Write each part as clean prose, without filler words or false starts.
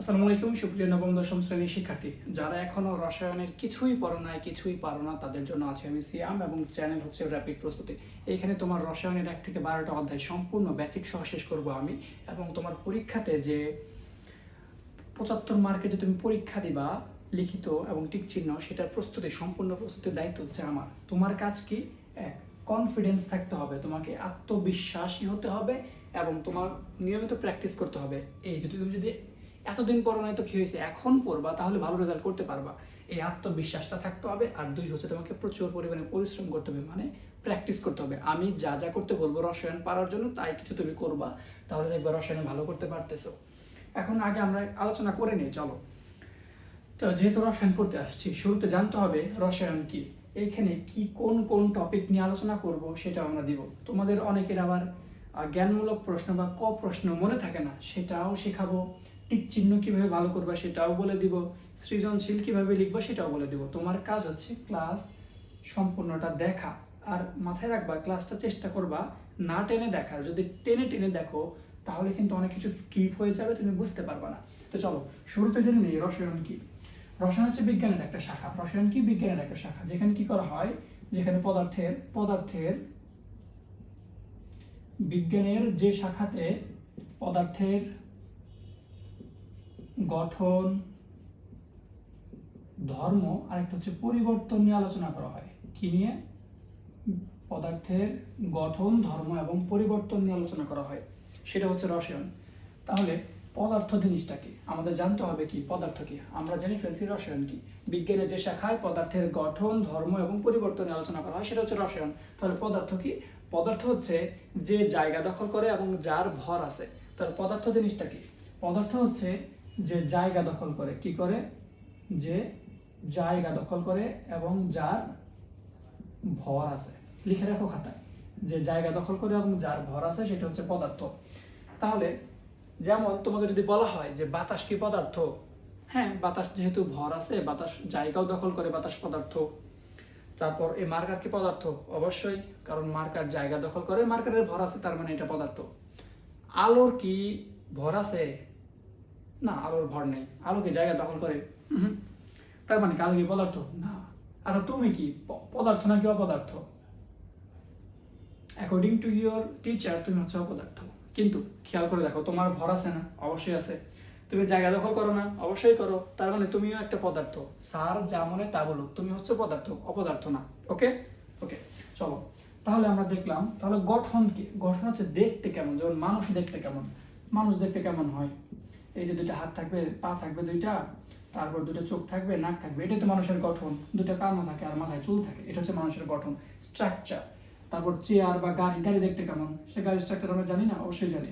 আসসালামু আলাইকুম সুপ্রিয় নবম দশম শ্রেণীর শিক্ষার্থী যারা এখনো রসায়নের কিছুই পারো না তাদের জন্য আছে আমি সিয়াম এবং চ্যানেল হচ্ছে র্যাপিড প্রস্তুতি। এইখানে তোমার রসায়নের 1 থেকে 12টা অধ্যায় সম্পূর্ণ বেসিক সহ শেষ করব আমি, এবং তোমার পরীক্ষাতে যে 75 মার্কের যে তুমি পরীক্ষা দিবা লিখিত এবং টিক চিহ্ন, সেটার সম্পূর্ণ প্রস্তুতির দায়িত্ব হচ্ছে আমার। তোমার কাজ কি? এক, কনফিডেন্স থাকতে হবে, তোমাকে আত্মবিশ্বাসী হতে হবে এবং তোমার নিয়মিত প্র্যাকটিস করতে হবে। এই যদি তুমি যদি এতদিন পড়ো নাই তো কি হয়েছে, এখন পড়বা তাহলে ভালো রেজাল্ট করতে পারবা। এই আত্মবিশ্বাসটা থাকতে হবে। আর 2 হচ্ছে তোমাকে প্রচুর পরিমাণে পরিশ্রম করতে হবে, মানে প্র্যাকটিস করতে হবে। আমি যা যা করতে বলবো রসায়ন পারার জন্য তাই কিছু তুমি করবা, তাহলে দেখবা রসায়নে ভালো করতে পারতেছো। এখন আগে আমরা আলোচনা করে নিই, চলো। তো যেহেতু রসায়ন পড়তে আসছি, শুরুতে জানতে হবে রসায়ন কি, এইখানে কি কোন কোন টপিক নিয়ে আলোচনা করব সেটা আমরা দিব। তোমাদের অনেকের আবার জ্ঞানমূলক প্রশ্ন বা ক প্রশ্ন মনে থাকে না, সেটাও শেখাবো। টিক চিহ্ন কিভাবে ভালো করবা সেটাও বলে দিব, সৃজনশীল কিভাবে লিখবা সেটাও বলে দিব। তোমার কাজ হচ্ছে ক্লাস সম্পূর্ণটা দেখা, আর মাথায় রাখবা ক্লাসটা চেষ্টা করবা না টেনে দেখার। যদি টেনে টেনে দেখো তাহলে কিন্তু অনেক কিছু স্কিপ হয়ে যাবে, তুমি বুঝতে পারবা না। তো চলো শুরুতে জেনে নিই রসায়ন কি। রসায়ন হচ্ছে বিজ্ঞানের একটা শাখা। রসায়ন কি? বিজ্ঞানের একটা শাখা, যেখানে কি করা হয়, যেখানে পদার্থের বিজ্ঞানের যে শাখাতে পদার্থের গঠন, ধর্ম আর একটা হচ্ছে পরিবর্তন নিয়ে আলোচনা করা হয়। কি নিয়ে? পদার্থের গঠন, ধর্ম এবং পরিবর্তন নিয়ে আলোচনা করা হয়, সেটা হচ্ছে রসায়ন। তাহলে পদার্থ জিনিসটা কি আমাদের জানতে হবে। কি পদার্থ কি আমরা জেনে ফেলছি, রসায়ন কি। বিজ্ঞানের যে শাখায় পদার্থের গঠন, ধর্ম এবং পরিবর্তন নিয়ে আলোচনা করা হয় সেটা হচ্ছে রসায়ন। তাহলে পদার্থ কি? পদার্থ হচ্ছে যে জায়গা দখল করে এবং যার ভর আছে। তাহলে পদার্থ জিনিসটা কি? পদার্থ হচ্ছে যে জায়গা দখল করে। কি করে? যে জায়গা দখল করে এবং যার ভর আছে। লিখে রাখো খাতায়, যে জায়গা দখল করে এবং যার ভর আছে সেটা হচ্ছে পদার্থ। তাহলে যেমন তোমাকে যদি বলা হয় যে বাতাস কি পদার্থ? হ্যাঁ, বাতাস যেহেতু ভর আছে, বাতাস জায়গাও দখল করে, বাতাস পদার্থ। তারপর এই মার্কার কি পদার্থ? অবশ্যই, কারণ মার্কার জায়গা দখল করে, মার্কারের ভর আছে, তার মানে এটা পদার্থ। আলোর কি ভর আছে? না, আলোর ভর নেই। আলো কি জায়গা দখল করে? তার মানে আলো কি পদার্থ? না। আচ্ছা, তুমি কি পদার্থ নাকি অপদার্থ? অ্যাকর্ডিং টু ইউর টিচার তুমি হচ্ছে অপদার্থ। কিন্তু খেয়াল করে দেখো, তোমার ভর আছে না? অবশ্যই আছে। তুমি জায়গা দখল করো না? অবশ্যই করো। তার মানে তুমিও একটা পদার্থ। স্যার যা মনে তা বলুক, তুমি হচ্ছে পদার্থ, অপদার্থ না। ওকে ওকে, চলো। তাহলে আমরা দেখলাম, তাহলে গঠন কি? গঠন হচ্ছে দেখতে কেমন। যেমন মানুষ দেখতে কেমন? মানুষ দেখতে কেমন হয়? এই যে 2টা হাত থাকবে, পা থাকবে 2টা, তারপর 2টা চোখ থাকবে, নাক থাকবে, এটাই তো মানুষের গঠন। 2টা কানও থাকে আর মাথায় চুল থাকে, এটা হচ্ছে মানুষের গঠন, স্ট্রাকচার। তারপর চেয়ার বা গাড়ি, গাড়ি দেখতে কেমন? সে গাড়ির স্ট্রাকচার আমরা জানি না? অবশ্যই জানি।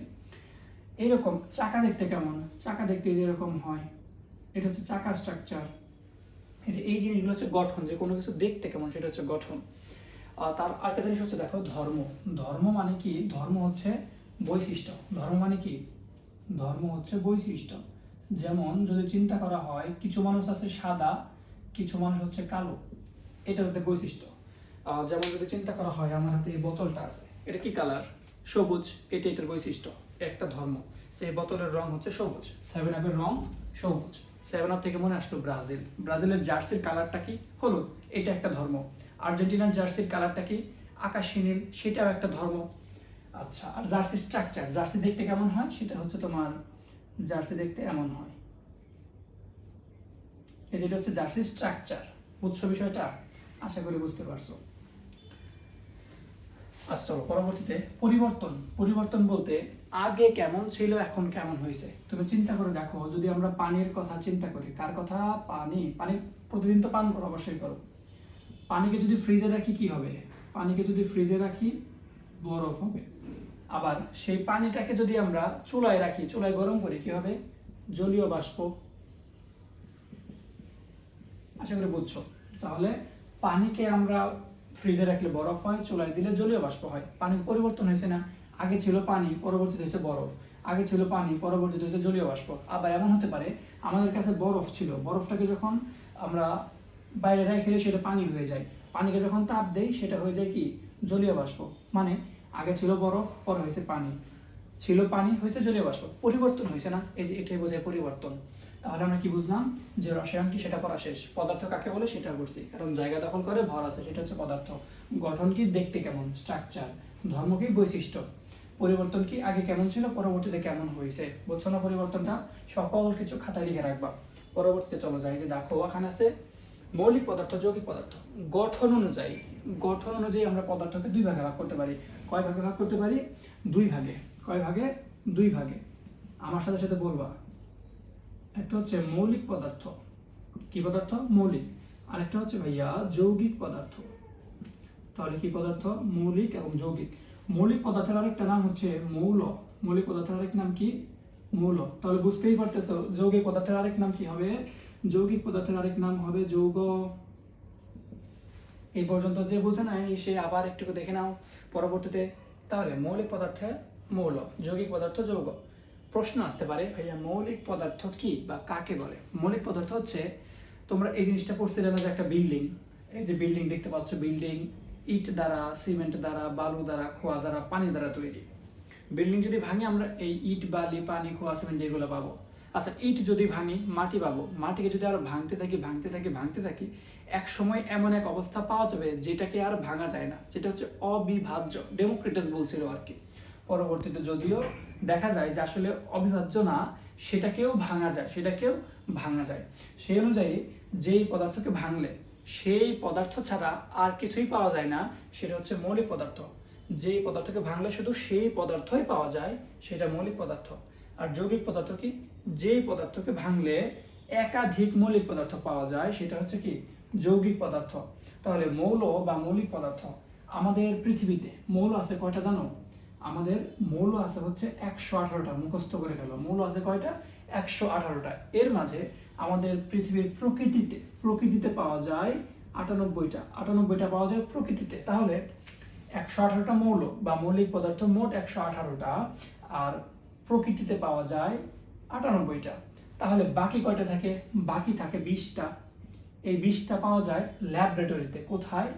এইরকম চাকা দেখতে কেমন? চাকা দেখতে যেরকম হয়, এটা হচ্ছে চাকা স্ট্রাকচার। এই জিনিসগুলো হচ্ছে গঠন, যে কোনো কিছু দেখতে কেমন সেটা হচ্ছে গঠন। তার আরেকটা জিনিস হচ্ছে দেখো ধর্ম। ধর্ম মানে কি? ধর্ম হচ্ছে বৈশিষ্ট্য। ধর্ম মানে কি? ধর্ম হচ্ছে বৈশিষ্ট্য। যেমন যদি চিন্তা করা হয়, কিছু মানুষ আছে সাদা, কিছু মানুষ হচ্ছে কালো, এটা হচ্ছে বৈশিষ্ট্য। যেমন যদি চিন্তা করা হয়, আমার হাতে এই বোতলটা আছে, এটা কি কালার? সবুজ। এটার বৈশিষ্ট্য, একটা ধর্ম। সেই বোতলের রং হচ্ছে সবুজ, 7-আপের রং সবুজ। 7-আপ থেকে মনে আসলো ব্রাজিল, ব্রাজিলের জার্সির কালারটা কি? হলুদ, এটা একটা ধর্ম। আর্জেন্টিনার জার্সির কালারটা কি? আকাশী নীল, সেটাও একটা ধর্ম। আচ্ছা, আর জার্সি স্ট্রাকচার, জার্সি দেখতে কেমন হয়? সেটা হচ্ছে তোমার, জার্সি দেখতে এমন হয়। যেটা হচ্ছে জার্সি স্ট্রাকচার। বুঝছো বিষয়টা? আশা করি বুঝতে পারছো। আচ্ছা চলো, পরবর্তীতে পরিবর্তন। পরিবর্তন বলতে আগে কেমন ছিল এখন কেমন হয়েছে। তুমি চিন্তা করে দেখো, যদি আমরা পানির কথা চিন্তা করি, কার কথা? পানি। পানি প্রতিদিন তো পান করো, অবশ্যই করো। পানিকে যদি ফ্রিজে রাখি কি হবে? পানিকে যদি ফ্রিজে রাখি বরফ হবে। আবার সেই পানিটাকে যদি আমরা চুলায় রাখি, চুলায় গরম করি, কি হবে? জলীয় বাষ্প। আশা করি বুঝছো। তাহলে পানিকে আমরা ফ্রিজে রাখলে বরফ হয়, চুলায় দিলে জলীয় বাষ্প হয়। পানির পরিবর্তন হয়েছে না? আগে ছিল পানি, পরবর্তীতে হয়েছে বরফ। আগে ছিল পানি, পরবর্তীতে হয়েছে জলীয় বাষ্প। আবার এমন হতে পারে, আমাদের কাছে বরফ ছিল, বরফটাকে যখন আমরা বাইরে রেখে সেটা পানি হয়ে যায়। পানিকে যখন তাপ দেই সেটা হয়ে যায় কি? জলীয় বাষ্প। মানে আগে ছিল বরফ, পরে হয়েছে পানি। ছিল পানি, হয়েছে জলীয় বাষ্প, পরিবর্তন হয়েছে না, এই যে এটাই বোঝায় পরিবর্তন। তাহলে আমরা কি বুঝলাম যে রসায়ন কি সেটা পড়া শেষ। পদার্থ কাকে বলে সেটা বুঝছি, কারণ জায়গা দখল করে ভর আছে, সেটা হচ্ছে পদার্থ। গঠন কি, দেখতে কেমন, স্ট্রাকচার। ধর্ম কি, বৈশিষ্ট্য। পরিবর্তন কি, আগে কেমন ছিল পরবর্তীতে কেমন হয়েছে। বুঝছো না পরিবর্তনটা? সকল কিছু খাতায় লিখে রাখবা। পরবর্তীতে চলো যাই, যে দেখো ওখানে আছে মৌলিক পদার্থ, যৌগিক পদার্থ। গঠন অনুযায়ী আমরা পদার্থকে দুই ভাগে ভাগ করতে পারি। কয় ভাগে ভাগ করতে পারি? দুই ভাগে। কয় ভাগে? দুই ভাগে। আমার সাথে সাথে বলবা, একটা হচ্ছে মৌলিক পদার্থ। কি পদার্থ? মৌলিক। আরেকটা হচ্ছে ভাইয়া যৌগিক পদার্থ। তাহলে কি পদার্থ? মৌলিক এবং যৌগিক। মৌলিক পদার্থের আরেকটা নাম হচ্ছে মৌল। মৌলিক পদার্থের আরেক নাম কি? মৌল। তাহলে বুঝতেই পারতেছো যৌগিক পদার্থের আরেক নাম কি হবে? যৌগিক পদার্থের আরেক নাম হবে যৌগ। এই পর্যন্ত যে বুঝে নাই সে আবার একটু দেখে নাও পরবর্তীতে। তাহলে মৌলিক পদার্থে মৌল, যৌগিক পদার্থ যৌগ। প্রশ্ন আসতে পারে ভাইয়া মৌলিক পদার্থ কি বা কাকে বলে? মৌলিক পদার্থ হচ্ছে, তোমরা এই জিনিসটা পড়ছিলে না যে একটা বিল্ডিং, এই যে বিল্ডিং দেখতে পাচ্ছ, বিল্ডিং ইট দ্বারা, সিমেন্ট দ্বারা, বালু দ্বারা, খোয়া দ্বারা, পানি দ্বারা তৈরি। বিল্ডিং যদি ভাঙি আমরা এই ইট, বালি, পানি, খোয়া, সিমেন্ট এগুলো পাবো। আচ্ছা, ইট যদি ভাঙি মাটি পাবো। মাটিকে যদি আর ভাঙতে থাকি এক সময় এমন এক অবস্থা পাওয়া যাবে যেটাকে আর ভাঙা যায় না, যেটা হচ্ছে অবিভাজ্য। ডেমোক্রিটাস বলছিল আর কি। পরবর্তীতে যদিও দেখা যায় যে আসলে অবিভাজ্য না, সেটাকেও ভাঙা যায়। সেই অনুযায়ী যেই পদার্থকে ভাঙলে সেই পদার্থ ছাড়া আর কিছুই পাওয়া যায় না, সেটা হচ্ছে মৌলিক পদার্থ। যেই পদার্থকে ভাঙলে শুধু সেই পদার্থই পাওয়া যায়, সেটা মৌলিক পদার্থ। আর যৌগিক পদার্থ কি? যেই পদার্থকে ভাঙলে একাধিক মৌলিক পদার্থ পাওয়া যায়, সেটা হচ্ছে কি? যৌগিক পদার্থ। তাহলে মৌল বা মৌলিক পদার্থ, আমাদের পৃথিবীতে মৌল আছে কয়টা জানো? আমাদের মৌল আছে হচ্ছে 118টা। মুখস্থ করে ফেলো, মৌল আছে কয়টা? 118টা। এর মাঝে আমাদের পৃথিবীর প্রকৃতিতে পাওয়া যায় 98টা পাওয়া যায় প্রকৃতিতে। তাহলে 118টা মৌল বা মৌলিক পদার্থ মোট 118টা, আর প্রকৃতিতে পাওয়া যায় 98টা। তাহলে বাকি কয়টা থাকে? বাকি থাকে 20টা। এই 20টা পাওয়া যায় ল্যাবরেটরিতে। কোথায়?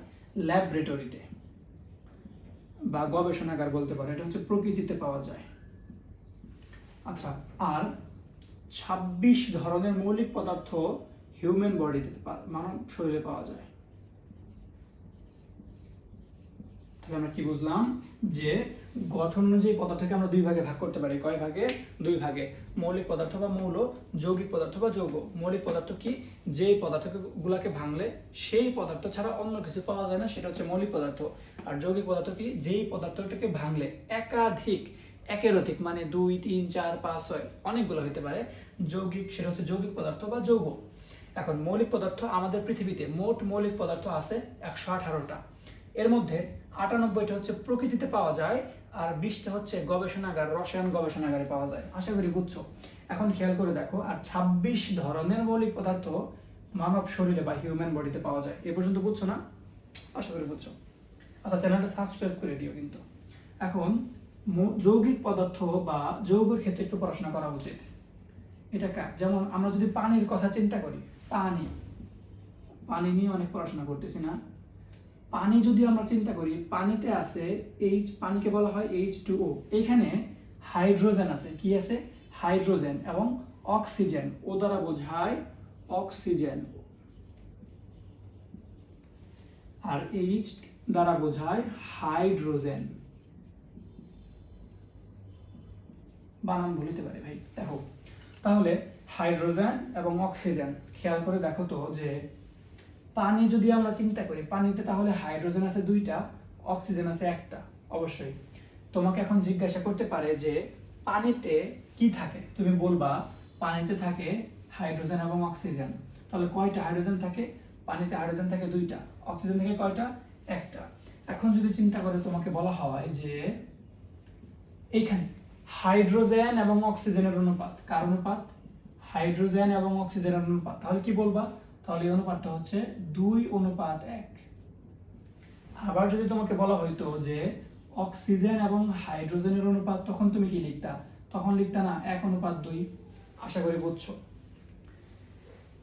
ল্যাবরেটরিতে বা গবেষণাগার বলতে পারো, এটা হচ্ছে প্রকৃতিতে পাওয়া যায়। আচ্ছা, আর 26 ধরনের মৌলিক পদার্থ হিউম্যান বডিতে, মানব শরীরে পাওয়া যায়। তাহলে আমরা কি বুঝলাম? যে গঠন অনুযায়ী পদার্থকে আমরা দুই ভাগে ভাগ করতে পারি। কয় ভাগে? দুই ভাগে। মৌলিক পদার্থ বা মৌল, যৌগিক পদার্থ বা যৌগ। মৌলিক পদার্থ কি? যেই পদার্থগুলোকে ভাঙলে সেই পদার্থ ছাড়া অন্য কিছু পাওয়া যায় না, সেটা হচ্ছে মৌলিক পদার্থ। আর যৌগিক পদার্থ কি? যেই পদার্থটাকে ভাঙলে একাধিক, একের অধিক, মানে 2, 3, 4, 5, 6 অনেকগুলো হতে পারে যৌগিক, সেটা হচ্ছে যৌগিক পদার্থ বা যৌগ। এখন মৌলিক পদার্থ, আমাদের পৃথিবীতে মোট মৌলিক পদার্থ আছে 118টা। এর মধ্যে 98টা হচ্ছে প্রকৃতিতে পাওয়া যায়, আর 20টা হচ্ছে গবেষণাগার, রসায়ন গবেষণাগারে পাওয়া যায়। আশা করি বুঝছো। এখন খেয়াল করে দেখো, আর 26 ধরনের মৌলিক পদার্থ মানব শরীরে বা হিউম্যান বডিতে পাওয়া যায়। এ পর্যন্ত বুঝছো না? আশা করি বুঝছো। আচ্ছা, চ্যানেলটা সাবস্ক্রাইব করে দিও কিন্তু। এখন যৌগিক পদার্থ বা যৌগের ক্ষেত্রে একটু পড়াশোনা করা উচিত। এটা যেমন আমরা যদি পানির কথা চিন্তা করি, পানি নিয়ে অনেক পড়াশোনা করতেছি না? পানি যদি আমরা চিন্তা করি, পানিতে আছে পানিকে বলা হয় H2O। এখানে হাইড্রোজেন আছে। কি আছে? হাইড্রোজেন এবং অক্সিজেন। ও দ্বারা বোঝায় অক্সিজেন, আর H দ্বারা বোঝায় হাইড্রোজেন। বানান ভুলিতে পারে ভাই। দেখো, তাহলে হাইড্রোজেন এবং অক্সিজেন, খেয়াল করে দেখো তো যে পানি যদি আমরা চিন্তা করি, পানিতে তাহলে হাইড্রোজেন আছে 2টা, অক্সিজেন আছে 1টা। অবশ্যই তোমাকে এখন জিজ্ঞাসা করতে পারে যে পানিতে কি থাকে? তুমি বলবা পানিতে থাকে হাইড্রোজেন এবং অক্সিজেন। তাহলে কয়টা হাইড্রোজেন থাকে? পানিতে হাইড্রোজেন থাকে 2টা, অক্সিজেন থাকে কয়টা? 1টা। এখন যদি চিন্তা করে তোমাকে বলা হয় যে এইখানে হাইড্রোজেন এবং অক্সিজেনের অনুপাত, কার অনুপাত? হাইড্রোজেন এবং অক্সিজেনের অনুপাত। তাহলে কি বলবা? তাহলে এই অনুপাতটা হচ্ছে 2:1। আবার যদি তোমাকে বলা হইতো যে অক্সিজেন এবং হাইড্রোজেনের অনুপাত, তখন তুমি কি লিখতা? তখন লিখতা না 1:2। আশা করি বুঝছো।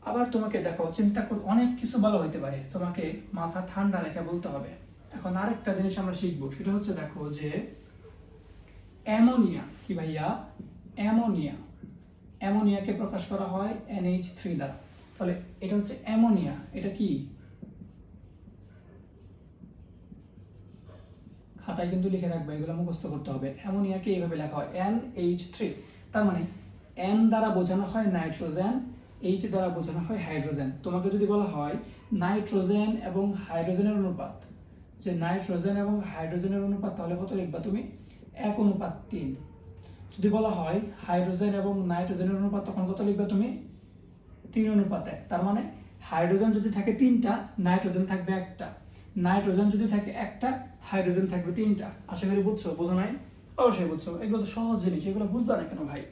আবার তোমাকে দেখো, চিন্তা করে অনেক কিছু বলা হইতে পারে, তোমাকে মাথা ঠান্ডা রেখে বলতে হবে। এখন আরেকটা জিনিস আমরা শিখবো, সেটা হচ্ছে দেখো যে অ্যামোনিয়া। কি ভাইয়া? অ্যামোনিয়া। অ্যামোনিয়াকে প্রকাশ করা হয় NH3 দ্বারা। তাহলে এটা হচ্ছে অ্যামোনিয়া। এটা কি? খাতায় কিন্তু লিখে রাখবে, এগুলো মুখস্থ করতে হবে। অ্যামোনিয়াকে এইভাবে লেখা হয় NH3। তার মানে N দ্বারা বোঝানো হয় নাইট্রোজেন, H দ্বারা বোঝানো হয় হাইড্রোজেন। তোমাকে যদি বলা হয় নাইট্রোজেন এবং হাইড্রোজেনের অনুপাত, যে নাইট্রোজেন এবং হাইড্রোজেনের অনুপাত, তাহলে কত লিখবা তুমি? 1:3। যদি বলা হয় হাইড্রোজেন এবং নাইট্রোজেনের অনুপাত, তখন কত লিখবা তুমি? 3:1। তার মানে হাইড্রোজেন যদি থাকে 3টা, নাইট্রোজেন থাকবে 1টা। নাইট্রোজেন যদি থাকে 1টা, হাইড্রোজেন থাকবে 3টা। আশা করি বুঝছো? বোঝো নাই? অবশ্যই বুঝছো। এগুলো তো সহজ জিনিস, এগুলো বুঝবা না কেন ভাই?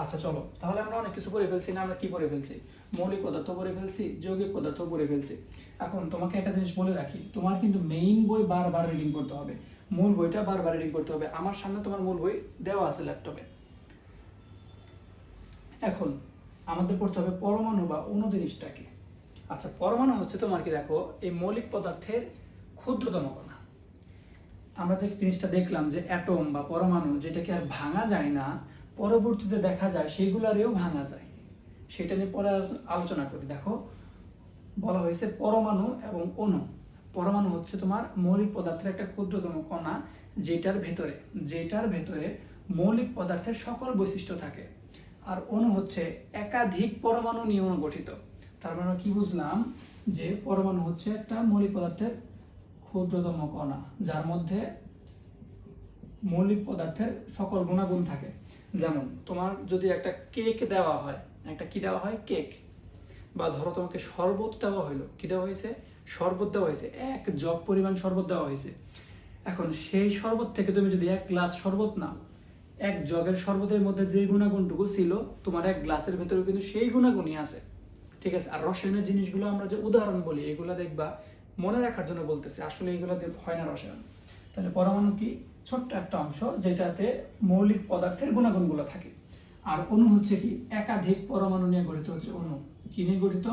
আচ্ছা চলো, তাহলে আমরা অনেক কিছু করে ফেলছি না? আমরা কি করে ফেলছি? মৌলিক পদার্থ পড়ে ফেলছি, যৌগিক পদার্থ পড়ে ফেলছি। এখন তোমাকে একটা জিনিস বলে রাখি, তোমার কিন্তু মেইন বই বারবার রিডিং করতে হবে, মূল বইটা বারবার রিডিং করতে হবে। আমার সামনে তোমার মূল বই দেওয়া আছে ল্যাপটপে। এখন আমাদের পড়তে হবে পরমাণু বা অণু জিনিসটা কি। আচ্ছা, পরমাণু হচ্ছে তোমার কি, দেখো, এই মৌলিক পদার্থের ক্ষুদ্রতম কণা। আমরা যে জিনিসটা দেখলাম যে অ্যাটম বা পরমাণু, যেটাকে আর ভাঙা যায় না, পরবর্তীতে দেখা যায় সেগুলারেও ভাঙা যায়, সেটা নিয়ে পরে আলোচনা করি। দেখো, বলা হয়েছে পরমাণু এবং অণু। পরমাণু হচ্ছে তোমার মৌলিক পদার্থের একটা ক্ষুদ্রতম কণা, যেটার ভেতরে মৌলিক পদার্থের সকল বৈশিষ্ট্য থাকে। আর অণু হচ্ছে একাধিক পরমাণু নিয়ে গঠিত। তার মানে কি বুঝলাম? যে পরমাণু হচ্ছে একটা মৌলিক পদার্থের ক্ষুদ্রতম কণা, যার মধ্যে মৌলিক পদার্থের সকল গুণাগুণ থাকে। যেমন তোমার যদি একটা কেক দেওয়া হয়, একটা কি দেওয়া হয়? কেক। বা ধরো তোমাকে শরবত দেওয়া হলো, কি দেওয়া হয়েছে? শরবত দেওয়া হয়েছে, 1 জগ পরিমাণ শরবত দেওয়া হয়েছে। এখন সেই শরবত থেকে তুমি যদি 1 গ্লাস শরবত নাও, 1 জগের শরবতের মধ্যে যে গুণাগুণটুকু ছিল, তোমার 1 গ্লাসের ভেতরে কিন্তু সেই গুণাগুণই আছে। ঠিক আছে? আর রসায়নের জিনিসগুলো আমরা যে উদাহরণ বলি, এগুলো দেখবা মনে রাখার জন্য বলতেছি, আসলে এগুলো হয় না রসায়ন। তাহলে পরমাণু কি? ছোট্ট একটা অংশ যেটাতে মৌলিক পদার্থের গুণাগুণগুলো থাকে। আর অণু হচ্ছে কি? একাধিক পরমাণু নিয়ে গঠিত হচ্ছে অণু। কি নিয়ে গঠিত?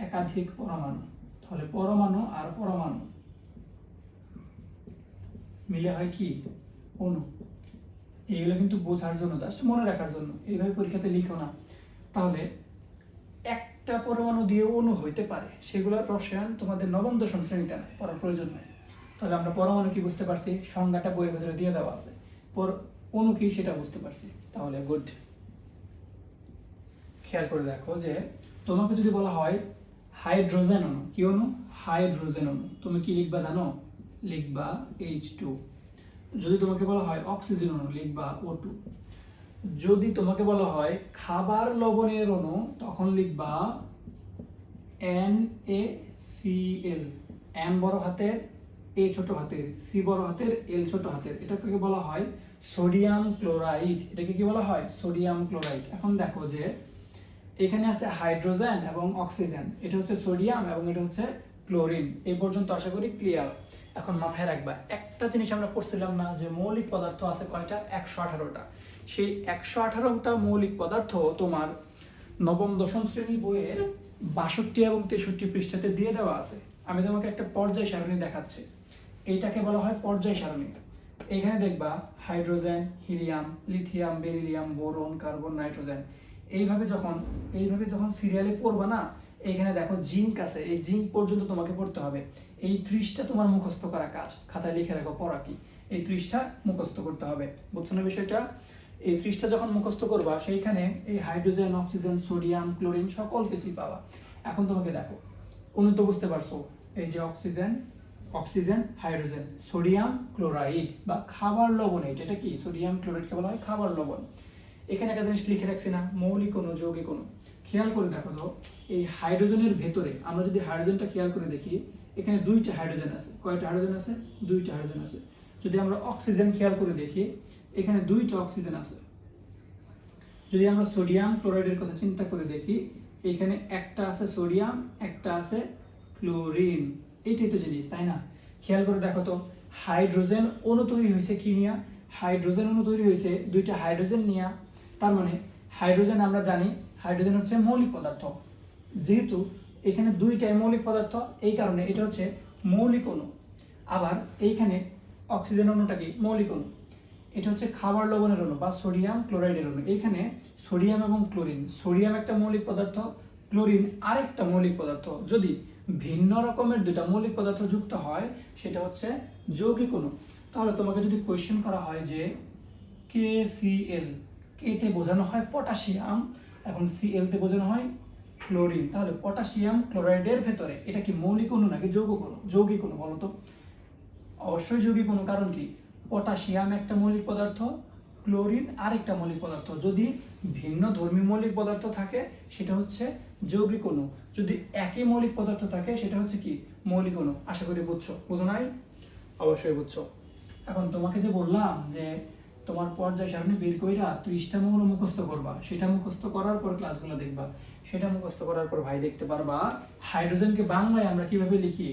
একাধিক পরমাণু। তাহলে পরমাণু আর পরমাণু মিলে হয় কি? অণু। এইগুলো কিন্তু বোঝার জন্য, জাস্ট মনে রাখার জন্য, এইভাবে পরীক্ষাতে লিখো না। তাহলে একটা পরমাণু দিয়ে অণু হইতে পারে, সেগুলো রসায়ন তোমাদের 9ম-10ম শ্রেণীতে না, পড়ার প্রয়োজন নেই। তাহলে আমরা পরমাণু কি বুঝতে পারছি, সংজ্ঞাটা বইয়ের ভেতরে দিয়ে দেওয়া আছে। অণু কি সেটা বুঝতে পারছি। তাহলে গুড। খেয়াল করে দেখো যে তোমাকে যদি বলা হয় হাইড্রোজেন অণু, কি অণু? হাইড্রোজেন অণু, তুমি কি লিখবা জানো? লিখবা H2। যদি তোমাকে বলা হয় অক্সিজেন অণু, লিখবা O2। যদি তোমাকে বলা হয় খাবার লবণের অণু, তখন লিখবা NaCl। N বড় হাতের, A ছোট হাতের, C বড় হাতের, L ছোট হাতের। এটাকে বলা হয় সোডিয়াম ক্লোরাইড। এটাকে কি বলা হয়? Sodium chloride. এখন দেখো যে এখানে আছে হাইড্রোজেন এবং অক্সিজেন, এটা হচ্ছে সোডিয়াম এবং এটা হচ্ছে ক্লোরিন। এই পর্যন্ত আশা করি ক্লিয়ার। এখন মাথায় রাখবা একটা জিনিস আমরা পড়ছিলাম না, যে মৌলিক পদার্থ আছে কয়টা? 118টা। সেই 118টা মৌলিক পদার্থ তোমার 9ম-10ম শ্রেণী বইয়ের 62 এবং 63 পৃষ্ঠাতে দিয়ে দেওয়া আছে। আমি তোমাকে একটা পর্যায় সারণী দেখাচ্ছি। এইটাকে বলা হয় পর্যায় সারণী। এখানে দেখবা hydrogen, helium, lithium, beryllium, boron, carbon, nitrogen. এইভাবে যখন সিরিয়ালে পড়বা না, এইখানে দেখো জিঙ্ক আছে, এই জিঙ্ক পর্যন্ত তোমাকে পড়তে হবে। এই 30টা তোমার মুখস্থ করা কাজ, খাতায় লিখে রাখো পড়া কি। এই 30টা মুখস্থ করতে হবে, বুঝছো না বিষয়টা? এই 30টা যখন মুখস্থ করবা, সেইখানে এই হাইড্রোজেন, অক্সিজেন, সোডিয়াম, ক্লোরিন সকল কিছুই পাবা। এখন তোমাকে দেখো, অণু তো বুঝতে পারছো, এই যে অক্সিজেন, হাইড্রোজেন, সোডিয়াম ক্লোরাইড বা খাবার লবণ। এটা কি? সোডিয়াম ক্লোরাইডকে বলা হয় খাবার লবণ। এখানে একটা জিনিস লিখে রাখছি না, মৌলিক অণু, যৌগিক অণু। খেয়াল করে দেখো তো, এই হাইড্রোজেনের ভেতরে আমরা যদি হাইড্রোজেনটা খেয়াল করে দেখি, এখানে 2টা হাইড্রোজেন আছে। কয়টা হাইড্রোজেন আছে? 2টা হাইড্রোজেন আছে। যদি আমরা অক্সিজেন খেয়াল করে দেখি, এখানে 2টা অক্সিজেন আছে। যদি আমরা সোডিয়াম ক্লোরাইডের কথা চিন্তা করে দেখি, এখানে একটা আছে সোডিয়াম, একটা আছে ক্লোরিন। এইটাই তো জিনিস, তাই না? খেয়াল করে দেখো তো, হাইড্রোজেন অণু তৈরি হয়েছে কি নিয়ে? হাইড্রোজেন অণু তৈরি হয়েছে 2টা হাইড্রোজেন নিয়ে। তার মানে হাইড্রোজেন, আমরা জানি হাইড্রোজেন হচ্ছে মৌলিক পদার্থ। যেহেতু এখানে 2টাই মৌলিক পদার্থ, এই কারণে এটা হচ্ছে মৌলিক অণু। আবার এইখানে অক্সিজেন অণুটা কি মৌলিক অণু। এটা হচ্ছে খাবার লবণের অণু বা সোডিয়াম ক্লোরাইডের অণু। এখানে সোডিয়াম এবং ক্লোরিন, সোডিয়াম একটা মৌলিক পদার্থ, ক্লোরিন আরেকটা মৌলিক পদার্থ। যদি ভিন্ন রকমের দুটা মৌলিক পদার্থ যুক্ত হয় সেটা হচ্ছে যৌগিক অণু। তাহলে তোমাকে যদি কোয়েশ্চেন করা হয় যে KCl, কে বোঝানো হয় পটাশিয়াম এবং Cl তে বোঝানো হয় ক্লোরিন, তাহলে পটাশিয়াম ক্লোরাইডের ভেতরে এটা কি মৌলিক অণু নাকি যৌগিক অণু? যৌগিক অণু বলো তো। অবশ্যই যৌগিক অণু, কারণ কি পটাশিয়াম একটা মৌলিক পদার্থ, ক্লোরিন আরেকটা মৌলিক পদার্থ। যদি ভিন্ন ধর্মী মৌলিক পদার্থ থাকে সেটা হচ্ছে যৌগিক অণু, যদি একই মৌলিক পদার্থ থাকে সেটা হচ্ছে কি মৌলিক অণু। আশা করি বুঝছো, বুঝো নাই? অবশ্যই বুঝছো। এখন তোমাকে যে বললাম যে তোমার পর্যায় সারণী বের কইরা 30টা মৌল মুখস্থ করবা, সেটা মুখস্থ করার পর ক্লাসগুলো দেখবা, সেটা মুখস্থ করার পর ভাই দেখতে পারবা হাইড্রোজেনকে বাংলায় আমরা কিভাবে লিখি।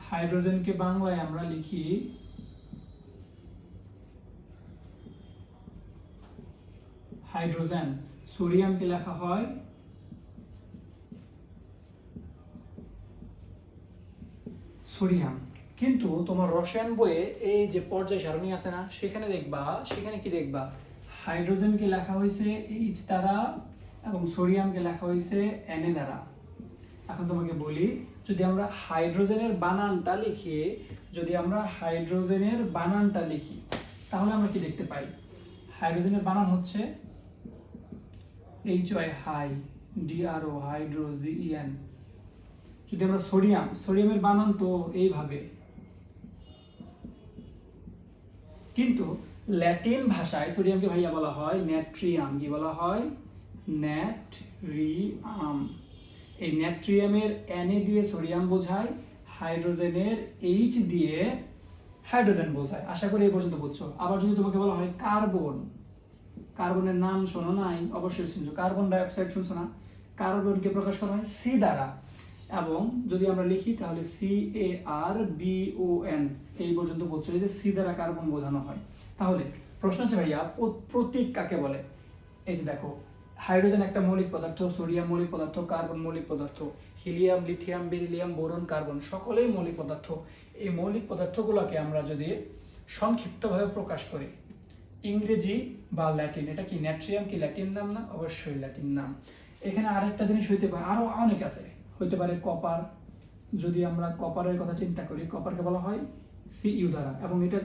হাইড্রোজেনকে বাংলায় আমরা লিখি হাইড্রোজেন, সোডিয়ামকে লেখা হয় সোডিয়াম। কিন্তু তোমার রসায়ন বইয়ে এই যে পর্যায় সারণী আছে না, সেখানে কি দেখবা হাইড্রোজেনকে লেখা হয়েছে H দ্বারা এবং সোডিয়ামকে লেখা হয়েছে Na দ্বারা। এখন তোমাকে বলি, যদি আমরা হাইড্রোজেনের বানানটা লিখি তাহলে আমরা কি দেখতে পাই? হাইড্রোজেনের বানান হচ্ছে HY হাই, DRO হাইড্রো, GEN। যদি আমরা সোডিয়ামের বানান তো এইভাবে, কিন্তু ল্যাটিন ভাষায় সোডিয়ামকে ভাইয়া বলা হয় ন্যাট্রিয়াম। কি বলা হয়? ন্যাট্রিয়াম। এই ন্যাট্রিয়ামের Na দিয়ে সোডিয়াম বোঝায়, হাইড্রোজেনের H দিয়ে হাইড্রোজেন বোঝায়। আশা করি এই পর্যন্ত বুঝছো। আবার যদি তোমাকে বলা হয় কার্বন, কার্বনের নাম শোনো নাই? অবশ্যই শুনছো। কার্বন ডাই অক্সাইড শুনছো না? কার্বনকে প্রকাশ করা হয় C দ্বারা, এবং যদি আমরা লিখি তাহলে CARBON। এই পর্যন্ত বুঝছো যে C দ্বারা কার্বন বোঝানো হয়। তাহলে প্রশ্ন আছে ভাইয়া প্রতীক কাকে বলে? এই যে দেখো, হাইড্রোজেন একটা মৌলিক পদার্থ, সোডিয়াম মৌলিক পদার্থ, কার্বন মৌলিক পদার্থ, helium, lithium, beryllium, boron, carbon সকলেই মৌলিক পদার্থ। এই মৌলিক পদার্থগুলোকে আমরা যদি সংক্ষিপ্তভাবে প্রকাশ করি, ইংরেজি বা ল্যাটিন, এটা কি ন্যাট্রিয়াম কি ল্যাটিন নাম না? অবশ্যই ল্যাটিন নাম। এখানে আরেকটা জিনিস হইতে পারে, আরো অনেক আছে, হইতে পারে কপার। যদি আমরা কপারের কথা চিন্তা করি, কপারকে বলা হয় Cu দ্বারা, এবং এটার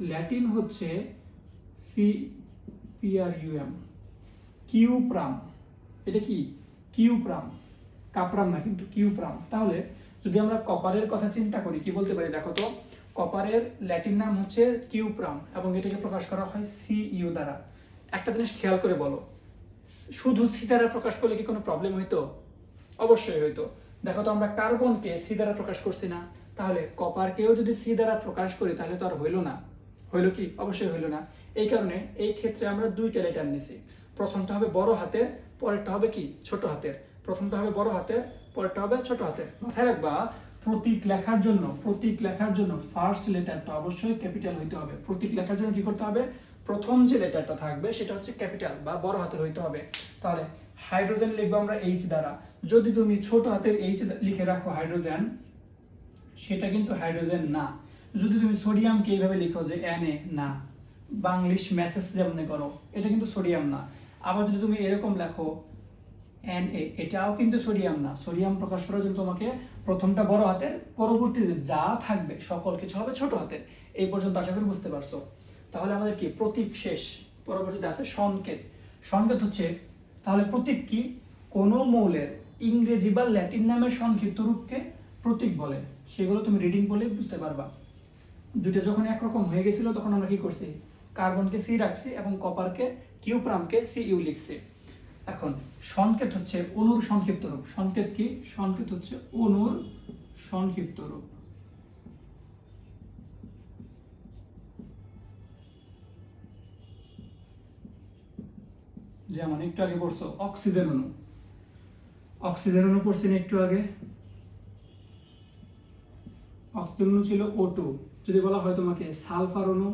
ল্যাটিন হচ্ছে CPRUM। কিউপ্রাম, এটা কি কিউপ্রাম, কাপ্রাম না কিন্তু কিউপ্রাম। তাহলে যদি আমরা কপারের কথা চিন্তা করি কি বলতে পারি? দেখো তো, কপারের ল্যাটিন নাম হচ্ছে কিউপ্রাম এবং এটাকে প্রকাশ করা হয় Cu দ্বারা। একটা জিনিস খেয়াল করে বলো, শুধু C দ্বারা প্রকাশ করলে কি কোনো প্রবলেম হইতো? অবশ্যই হইতো। দেখো তো, আমরা কার্বনকে C দ্বারা প্রকাশ করছি না, তাহলে কপারকেও যদি C দ্বারা প্রকাশ করি তাহলে তো আর হইলো না। হইলো কি? অবশ্যই হইলো না। এই কারণে এই ক্ষেত্রে আমরা দুইটা লেটার নিছি। প্রথমটা হবে বড় হাতের, পরেরটা হবে কি ছোট হাতের। প্রথমটা হবে বড় হাতের, পরেরটা হবে ছোট হাতের। মাথায় রাখবা, প্রতীক লেখার জন্য ফার্স্ট লেটারটা অবশ্যই ক্যাপিটাল হইতে হবে। প্রতীক লেখার জন্য কি করতে হবে? প্রথম যে লেটারটা থাকবে সেটা হচ্ছে ক্যাপিটাল বা বড় হাতের হইতে হবে। তাহলে হাইড্রোজেন লিখবো আমরা H দ্বারা। যদি তুমি ছোট হাতের H লিখে রাখো হাইড্রোজেন, সেটা কিন্তু হাইড্রোজেন না। যদি তুমি সোডিয়ামকে এইভাবে লিখো যে Na, না, বাংলিশ মেসেজ যেমন করো, এটা কিন্তু সোডিয়াম না। আবার যদি তুমি এরকম লেখো Na, এটাও কিন্তু সোডিয়াম না। সোডিয়াম প্রকাশ করার জন্য তোমাকে প্রথমটা বড় হাতের, পরবর্তীতে যা থাকবে সকল কিছু হবে ছোট হাতের। এই পর্যন্ত আশা করি বুঝতে পারছো। তাহলে আমাদের কি প্রতীক শেষ, পরবর্তীতে আছে সংকেত। সংকেত হচ্ছে, তাহলে প্রতীক কি? কোন মৌলের ইংরেজি বা ল্যাটিন নামের সংক্ষিপ্ত রূপকে প্রতীক বলে। সেগুলো তুমি রিডিং বলে বুঝতে পারবা। দুটো যখন একরকম হয়ে গেছিল তখন আমরা কি করছি? কার্বনকে C রাখছি এবং কপারকে কিউপ্রামকে Cu লিখছি। এখন সংকেত হচ্ছে অণুর সংক্ষিপ্ত রূপ। সংকেত কি? সংকেত হচ্ছে অণুর সংক্ষিপ্ত রূপ। যেমন একটু আগে পড়ছো অক্সিজেন অণু, অক্সিজেন অণু পড়ছি না একটু আগে? অক্সিজেন অণু ছিল O2। যদি বলা হয় তোমাকে সালফার অণু,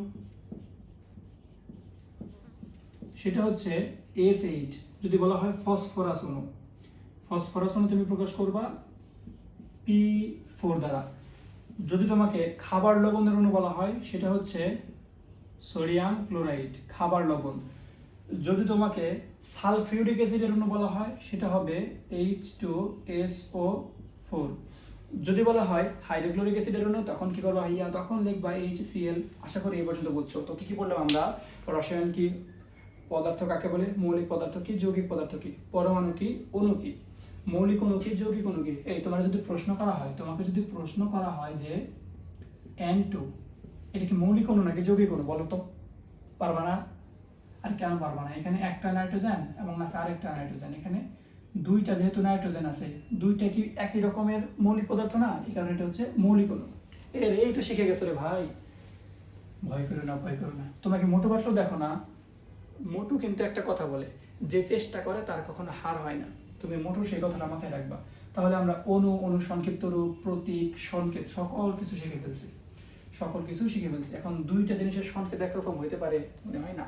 সেটা হচ্ছে SH। যদি বলা হয় ফসফরাস অণু, ফসফরাস অণু তুমি প্রকাশ করবা P4 দ্বারা। যদি তোমাকে খাবার লবণের অণু বলা হয় সেটা হচ্ছে সোডিয়াম ক্লোরাইড, খাবার লবণ। যদি তোমাকে সালফিউরিক অ্যাসিডের অণু বলা হয় সেটা হবে H2SO4। যদি বলা হয় হাইড্রোক্লোরিক অ্যাসিডের অণু তখন কি করবা ভাইয়া, তখন লিখবা HCl। আশা করি এই পর্যন্ত বুঝছো। তো কি কি বললাম আমরা, রসায়ন কি, পদার্থ কাকে বলে, মৌলিক পদার্থ কি, যৌগিক পদার্থ কি, পরমাণু কি, অণু কি, মৌলিক অণু কি, যৌগিক অণু কি। এই তোমার যদি প্রশ্ন করা হয়, তোমাকে যদি প্রশ্ন করা হয় যে N2 এটা কি মৌলিক অণু নাকি যৌগিক অণু, বলো তো, পারবা না। আর কেন পারবা না, এখানে একটা নাইট্রোজেন এবং আছে আরেকটা নাইট্রোজেন, এখানে দুইটা যেহেতু নাইট্রোজেন আছে, দুইটা কি একই রকমের মৌলিক পদার্থ না, এই কারণে এটা হচ্ছে মৌলিক অণু। এই তো শিখে গেছো রে ভাই, ভয় করো না, ভয় করো না। তোমরা কি মোটু পাতলু দেখো না? মোটু কিন্তু একটা কথা বলে, যে চেষ্টা করে তার কখনো হার হয় না। তুমি মোটু সেই কথাটা মাথায় রাখবা। তাহলে আমরা অণু, অণু সংক্ষিপ্ত রূপ, প্রতীক, সংকেত সকল কিছু শিখে ফেলছি, সকল কিছু শিখে ফেলছি। এখন দুইটা জিনিসের সংকেত একরকম হইতে পারে, মনে হয় না।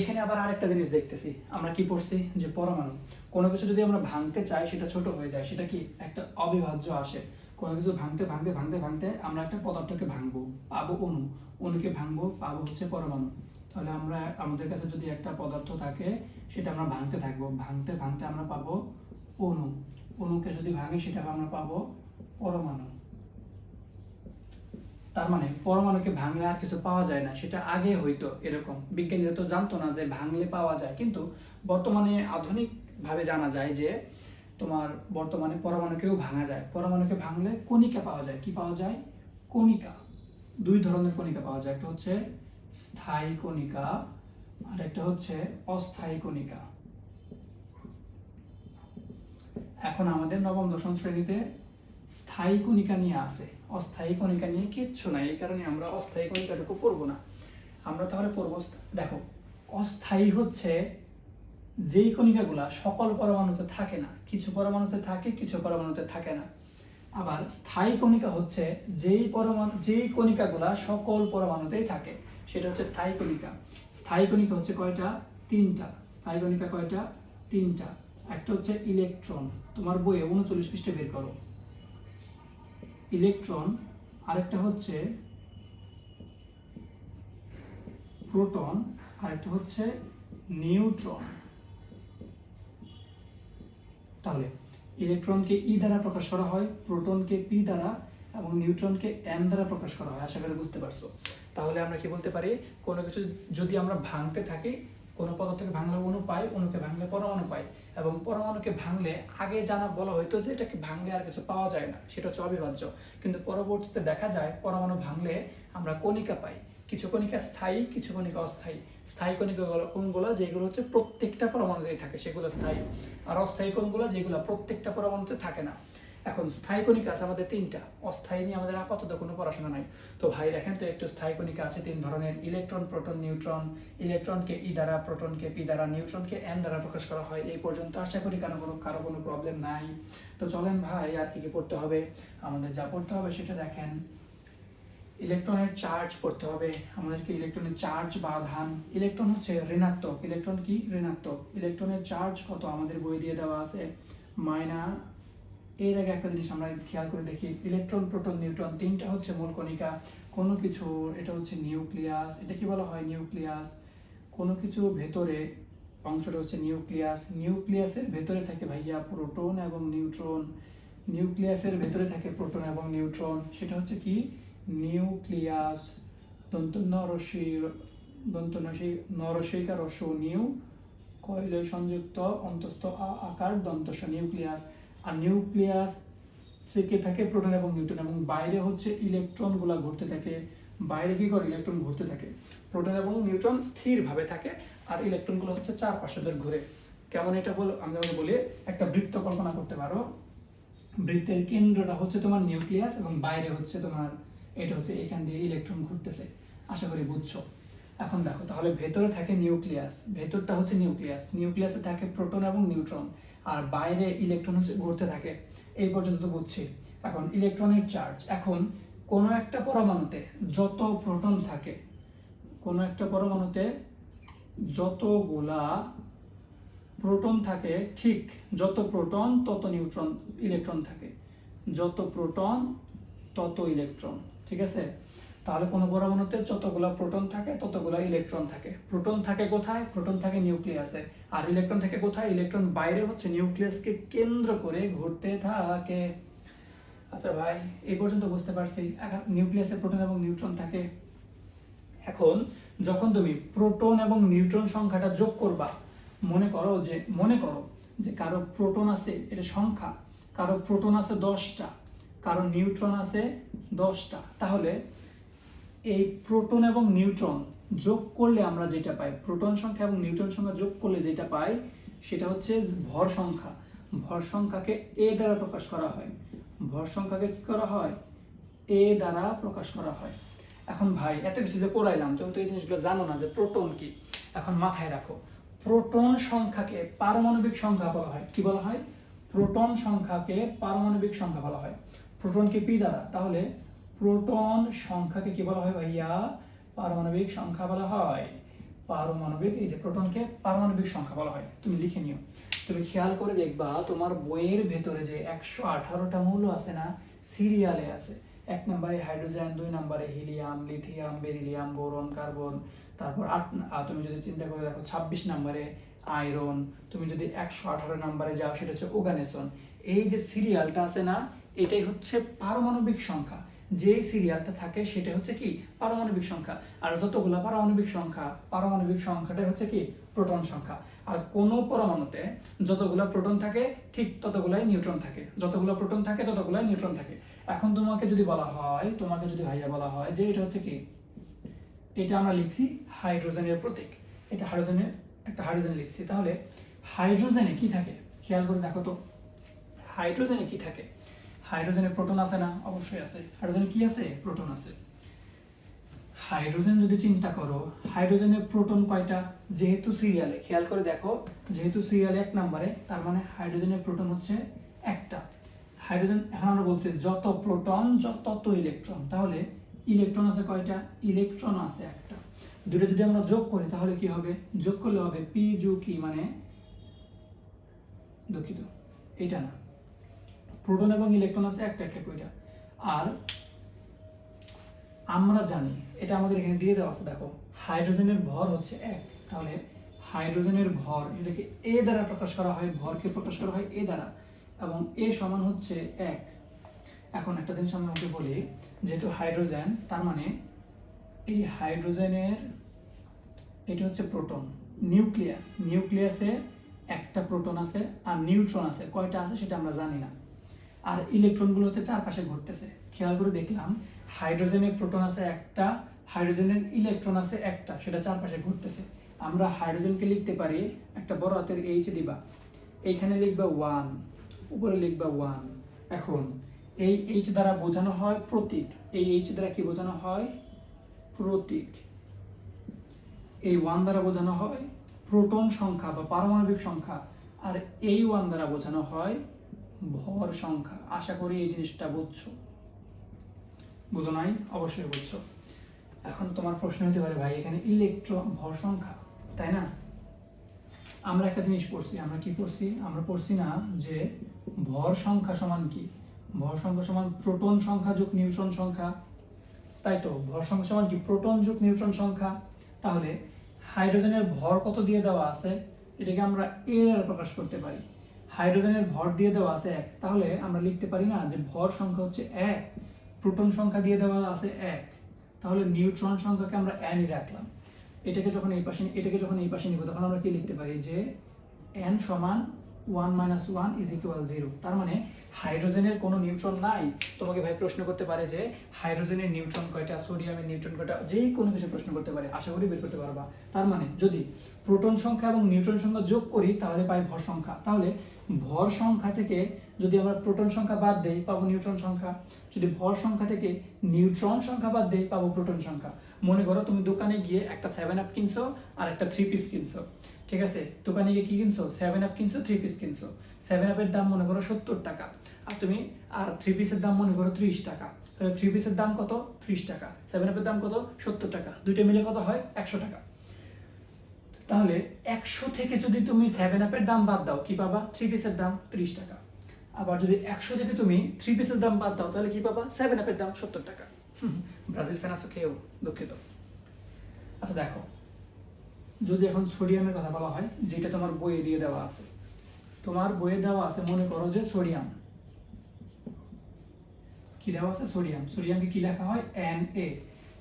এখানে আবার আরেকটা জিনিস দেখতেছি, আমরা কি পড়ছি যে পরমাণু, কোনো কিছু যদি আমরা ভাঙতে চাই সেটা ছোট হয়ে যায়, সেটা কি একটা অবিভাজ্য আসে। কোনো কিছু ভাঙতে ভাঙতে ভাঙতে ভাঙতে আমরা একটা পদার্থকে ভাঙবো, পাবো অণু, অণুকে ভাঙবো, পাবো হচ্ছে পরমাণু। তাহলে আমরা, আমাদের কাছে যদি একটা পদার্থ থাকে সেটা আমরা ভাঙতে থাকবো, ভাঙতে ভাঙতে আমরা পাবো অণু, অণুকে যদি ভাঙি সেটা আমরা পাবো পরমাণু। তার মানে পরমাণুকে ভাঙলে আর কিছু পাওয়া যায় না, সেটা আগে হইতো এরকম, বিজ্ঞানীরা তো জানতো না যে ভাঙলে পাওয়া যায়। কিন্তু বর্তমানে আধুনিক ভাবে জানা যায় যে তোমার বর্তমানে পরমাণুকেও ভাঙা যায়, পরমাণুকে ভাঙলে কণিকা পাওয়া যায়। কি পাওয়া যায়? কণিকা। দুই ধরনের কণিকা পাওয়া যায়, একটা হচ্ছে স্থায়ী কণিকা আর একটা হচ্ছে অস্থায়ী কণিকা। এখন আমাদের নবম দশম শ্রেণীতে স্থায়ী কণিকা নিয়ে আসে, অস্থায়ী কণিকা নিয়ে কিচ্ছু নাই, এই কারণে আমরা অস্থায়ী কণিকাটুকু পড়বো না। আমরা তাহলে পড়বো, দেখো অস্থায়ী হচ্ছে যেই কণিকাগুলা সকল পরমাণুতে থাকে না, কিছু পরমাণুতে থাকে, কিছু পরমাণুতে থাকে না। আবার স্থায়ী কণিকা হচ্ছে যেই কণিকাগুলা সকল পরমাণুতেই থাকে, সেটা হচ্ছে স্থায়ী কণিকা। স্থায়ী কণিকা হচ্ছে কয়টা? তিনটা। স্থায়ী কণিকা কয়টা? তিনটা। একটা হচ্ছে ইলেকট্রন, তোমার বইয়ে 39 পৃষ্ঠা বের করো, ইলেকট্রন। আরেকটা হচ্ছে প্রোটন, আরেকটা হচ্ছে নিউট্রন। তাহলে ইলেকট্রনকে ই দ্বারা প্রকাশ করা হয়, প্রোটনকে পি দ্বারা এবং নিউট্রনকে এন দ্বারা প্রকাশ করা হয়। আশা করি বুঝতে পারছো। তাহলে আমরা কি বলতে পারি, কোনো কিছু যদি আমরা ভাঙতে থাকি, কোনো পদার্থকে ভাঙলে অণু পাই, অণুকে ভাঙলে পরমাণু পাই, এবং পরমাণুকে ভাঙলে আগে জানা বলা হয়তো যে এটাকে ভাঙলে আর কিছু পাওয়া যায় না, সেটা হচ্ছে অবিভাজ্য। কিন্তু পরবর্তীতে দেখা যায় পরমাণু ভাঙলে আমরা কণিকা পাই, কিছু কণিকা স্থায়ী, কিছু কণিকা অস্থায়ী। স্থায়ী কণিকাগুলো কোনগুলো? যেগুলো হচ্ছে প্রত্যেকটা পরমাণুতেই থাকে, সেগুলো স্থায়ী। আর অস্থায়ী কোনগুলো? যেগুলো প্রত্যেকটা পরমাণুতে থাকে না। এখন স্থায়ী কণিকা আছে আমাদের তিনটা, অস্থায়ী নিয়ে আমাদের আপাতত কোনো পড়াশোনা নাই। তো ভাই দেখেন তো একটু, স্থায়ী কণিকা আছে তিন ধরনের, ইলেকট্রন, প্রোটন, নিউট্রন। ইলেকট্রনকে ই দ্বারা, প্রোটনকে পি দ্বারা, নিউট্রনকে এন দ্বারা প্রকাশ করা হয়। এই পর্যন্ত আশা করি কারো কোনো প্রবলেম নাই। তো চলেন ভাই, আর কি কি পড়তে হবে। আমাদের যা পড়তে হবে সেটা দেখেন, ইলেকট্রনের চার্জ পড়তে হবে আমাদেরকে, ইলেকট্রনের চার্জ বা আধান। ইলেকট্রন হচ্ছে ঋণাত্মক, ইলেকট্রন কি? ঋণাত্মক। ইলেকট্রনের চার্জ কত আমাদের বই দিয়ে দেওয়া আছে, মাইনাস। এর আগে একটা জিনিস আমরা খেয়াল করে দেখি, ইলেকট্রন, প্রোটন, নিউট্রন তিনটা হচ্ছে মূল কণিকা কোনো কিছু। এটা হচ্ছে নিউক্লিয়াস, এটা কি বলা হয়? নিউক্লিয়াস। কোনো কিছু ভেতরে অংশটা হচ্ছে নিউক্লিয়াস। নিউক্লিয়াসের ভেতরে থাকে ভাইয়া প্রোটন এবং নিউট্রন, নিউক্লিয়াসের ভেতরে থাকে প্রোটন এবং নিউট্রন, সেটা হচ্ছে কি? নিউক্লিয়াস। নরসিকা রস্য নিউ, কয়লয় সংযুক্ত অন্তস্থ আকার দন্তস্ব, নিউক্লিয়াস। আর নিউক্লিয়াস থেকে থাকে প্রোটন এবং নিউট্রন, এবং বাইরে হচ্ছে ইলেকট্রনগুলো ঘুরতে থাকে। বাইরে কি করে? ইলেকট্রন ঘুরতে থাকে। প্রোটন এবং নিউট্রন স্থিরভাবে থাকে, আর ইলেকট্রনগুলো হচ্ছে চারপাশে ঘুরে। কেমন এটা আমরা বলি, একটা বৃত্ত কল্পনা করতে পারো, বৃত্তের কেন্দ্রটা হচ্ছে তোমার নিউক্লিয়াস এবং বাইরে হচ্ছে তোমার, এটা হচ্ছে এখান দিয়ে ইলেকট্রন ঘুরতেছে। আশা করি বুঝছো। এখন দেখো, তাহলে ভেতরে থাকে নিউক্লিয়াস, ভেতরটা হচ্ছে নিউক্লিয়াস, নিউক্লিয়াসে থাকে প্রোটন এবং নিউট্রন, আর বাইরে ইলেকট্রন হচ্ছে ঘুরতে থাকে। এই পর্যন্ত তো বুঝছি। এখন ইলেকট্রনের চার্জ, এখন কোনো একটা পরমাণুতে যত প্রোটন থাকে, কোনো একটা পরমাণুতে যতগুলা প্রোটন থাকে ঠিক যত প্রোটন তত নিউট্রন ইলেকট্রন থাকে, যত প্রোটন তত ইলেকট্রন, ঠিক আছে। তাহলে কোনো পরমাণুতে যতগুলো প্রোটন থাকে ততগুলো ইলেকট্রন থাকে। প্রোটন থাকে কোথায়? প্রোটন থাকে নিউক্লিয়াসে। আর ইলেকট্রন থাকে কোথায়? ইলেকট্রন বাইরে হচ্ছে নিউক্লিয়াসকে কেন্দ্র করে ঘুরতে থাকে। আচ্ছা ভাই, এই পর্যন্ত বুঝতে পারছি। এখন নিউক্লিয়াসে প্রোটন এবং নিউট্রন থাকে। এখন যখন তুমি প্রোটন এবং নিউট্রন সংখ্যাটা যোগ করবা, মনে করো যে কারো প্রোটন আছে, এটা সংখ্যা, কারো প্রোটন আছে 10টা, কারো নিউট্রন আছে 10টা, তাহলে এই প্রোটন এবং নিউট্রন যোগ করলে আমরা যেটা পাই, প্রোটন সংখ্যা এবং নিউট্রন সংখ্যা যোগ করলে যেটা পাই সেটা হচ্ছে ভর সংখ্যা। ভর সংখ্যাকে এ দ্বারা প্রকাশ করা হয়। ভর সংখ্যাকে কি করা হয়? এ দ্বারা প্রকাশ করা হয়। এখন ভাই এত কিছু যে পড়াইলাম, তুমি তো এই জিনিসগুলো জানো না যে প্রোটন কি। এখন মাথায় রাখো, প্রোটন সংখ্যাকে পারমাণবিক সংখ্যা বলা হয়। কি বলা হয়? প্রোটন সংখ্যাকে পারমাণবিক সংখ্যা বলা হয়। প্রোটনকে পি দ্বারা, তাহলে প্রোটন সংখ্যাকে কি বলা হয় ভাইয়া? পারমাণবিক সংখ্যা বলা হয়। পারমাণবিক, এই যে প্রোটনকে পারমাণবিক সংখ্যা বলা হয়। তুমি লিখে নিও। তুমি খেয়াল করে দেখবা তোমার বইয়ের ভেতরে যে 118টা মৌল আছে না, সিরিয়ালে আছে। 1 নম্বরে হাইড্রোজেন, 2 নম্বরে helium, lithium, beryllium, boron, carbon, তারপর তুমি যদি চিন্তা করে দেখো 26 নম্বরে আয়রন, তুমি যদি 118 নম্বরে যাও সেটা হচ্ছে ওগানেসন। এই যে সিরিয়ালটা আছে না, এটাই হচ্ছে পারমাণবিক সংখ্যা। যে সিরিয়ালটা থাকে সেটা হচ্ছে কি? পারমাণবিক সংখ্যা। আর যতগুলা পারমাণবিক সংখ্যাটাই হচ্ছে কি? প্রোটন সংখ্যা। আর কোন পরমাণুতে যতগুলা প্রোটন থাকে ঠিক ততগুলাই নিউট্রন থাকে, যতগুলো প্রোটন থাকে ততগুলাই নিউট্রন থাকে। এখন তোমাকে যদি ভাইয়া বলা হয় যে এটা হচ্ছে কি, এটা আমরা লিখছি হাইড্রোজেনের প্রতীক, এটা হাইড্রোজেনের একটা হাইড্রোজেন লিখছি। তাহলে হাইড্রোজেনে কি থাকে খেয়াল করে দেখো তো, হাইড্রোজেনে কি থাকে? হাইড্রোজেনে প্রোটন আছে না? অবশ্যই আছে। হাইড্রোজেনে কি আছে? প্রোটন আছে। হাইড্রোজেন যদি চিন্তা করো, হাইড্রোজেনের প্রোটন কয়টা? যেহেতু সিরিয়ালে, খেয়াল করে দেখো, যেহেতু সিরিয়ালে 1 নম্বরে, তার মানে হাইড্রোজেনের প্রোটন হচ্ছে একটা। হাইড্রোজেন, এখন আমরা বলছি যত প্রোটন তত ইলেকট্রন, তাহলে ইলেকট্রন আছে কয়টা? ইলেকট্রন আছে একটা। দুটো যদি আমরা যোগ করি তাহলে কি হবে? যোগ করলে হবে পি যোগ কি, মানে দুঃখিত, এটা না, প্রোটন এবং ইলেকট্রন আছে একটা একটা কইরা। আর আমরা জানি, এটা আমাদের এখানে দিয়ে দেওয়া আছে, দেখো হাইড্রোজেনের ভর হচ্ছে 1, তাহলে হাইড্রোজেনের ভর এটাকে এ দ্বারা প্রকাশ করা হয়, ভরকে প্রকাশ করা হয় এ দ্বারা, এবং এ সমান হচ্ছে 1। এখন একটা জিনিস আমি ওকে বলি, যেহেতু হাইড্রোজেন, তার মানে এই হাইড্রোজেনের এটা হচ্ছে প্রোটন। নিউক্লিয়াসে একটা প্রোটন আছে আর নিউট্রন আছে, কয়টা আছে সেটা আমরা জানি না। আর ইলেকট্রনগুলো হচ্ছে চারপাশে ঘুরতেছে। খেয়াল করে দেখলাম হাইড্রোজেনের প্রোটন আছে একটা, হাইড্রোজেনের ইলেকট্রন আছে একটা, সেটা চারপাশে ঘুরতেছে। আমরা হাইড্রোজেনকে লিখতে পারি একটা বড় হাতের এইচ দিবা, এইখানে লিখবা 1, উপরে লিখবা 1। এখন এই এইচ দ্বারা বোঝানো হয় প্রতীক। এই এইচ দ্বারা কি বোঝানো হয়? প্রতীক। এই 1 দ্বারা বোঝানো হয় প্রোটন সংখ্যা বা পারমাণবিক সংখ্যা, আর এই 1 দ্বারা বোঝানো হয় ভর সংখ্যা। আশা করি এই জিনিসটা বুঝছো। বুঝো নাই? অবশ্যই বুঝছো। এখন তোমার প্রশ্ন হতে পারে, ভাই এখানে ইলেকট্রন ভর সংখ্যা, তাই না? আমরা একটা জিনিস পড়ছি, আমরা কি পড়ছি? আমরা পড়ছি না যে ভর সংখ্যা সমান কি? ভর সংখ্যা সমান প্রোটন সংখ্যা যোগ নিউট্রন সংখ্যা, তাই তো? ভর সংখ্যা সমান কি? প্রোটন যোগ নিউট্রন সংখ্যা। তাহলে হাইড্রোজেনের ভর কত দিয়ে দেওয়া আছে? এটাকে আমরা এ দ্বারা প্রকাশ করতে পারি। হাইড্রোজেনের ভর দিয়ে দেওয়া আছে 1, তাহলে আমরা লিখতে পারি না যে ভর সংখ্যা হচ্ছে 1, প্রোটন সংখ্যা দিয়ে দেওয়া আছে 1, তাহলে নিউট্রন সংখ্যাকে আমরা n ই রাখলাম। এটাকে যখন এই পাশে নিব তখন আমরা কি লিখতে পারি যে n সমান 1 - 1 = 0। তার মানে হাইড্রোজেনের কোনো নিউট্রন নাই। তোমাকে ভাই প্রশ্ন করতে পারে যে হাইড্রোজেনের নিউট্রন কয়টা, সোডিয়ামের নিউট্রন কয়টা, যে কোনো কিছু প্রশ্ন করতে পারে, আশা করি বের করতে পারবা। তার মানে যদি প্রোটন সংখ্যা এবং নিউট্রন সংখ্যা যোগ করি তাহলে পাই ভর সংখ্যা। তাহলে ভর সংখ্যা থেকে যদি আমরা প্রোটন সংখ্যা বাদ দেই পাবো নিউট্রন সংখ্যা, যদি ভর সংখ্যা থেকে নিউট্রন সংখ্যা বাদ দেই পাবো প্রোটন সংখ্যা। মনে করো তুমি দোকানে গিয়ে একটা 7 আপ কিনছো আর একটা 3 পিস কিনছো, ঠিক আছে? দোকানে গিয়ে কি কিনছো? 7 আপ কিনছো, 3 পিস কিনছো। 7 আপের দাম মনে করো 70 টাকা, আর 3 পিসের দাম মনে করো 30 টাকা। তাহলে 3 পিসের দাম কত? 30 টাকা। 7 আপের দাম কত? 70 টাকা। দুইটা মিলে কত হয়? 100 টাকা। তাহলে 100 থেকে যদি তুমি 7 আপের দাম বাদ দাও কি পাবা? 3 পিসের দাম 30 টাকা। আবার যদি 100 থেকে তুমি 3 পিসের দাম বাদ দাও তাহলে কি পাবা? 7 আপের দাম 70 টাকা। ব্রাজিল ফ্যান আছে কেউ? দুঃখিত। আচ্ছা দেখো, যদি এখন সোডিয়ামের কথা বলা হয়, যেটা তোমার বইয়ে দিয়ে দেওয়া আছে, তোমার বইয়ে দেওয়া আছে, মনে করো যে সোডিয়াম কি দেওয়া আছে? সোডিয়াম। সোডিয়ামকে কি লেখা হয়?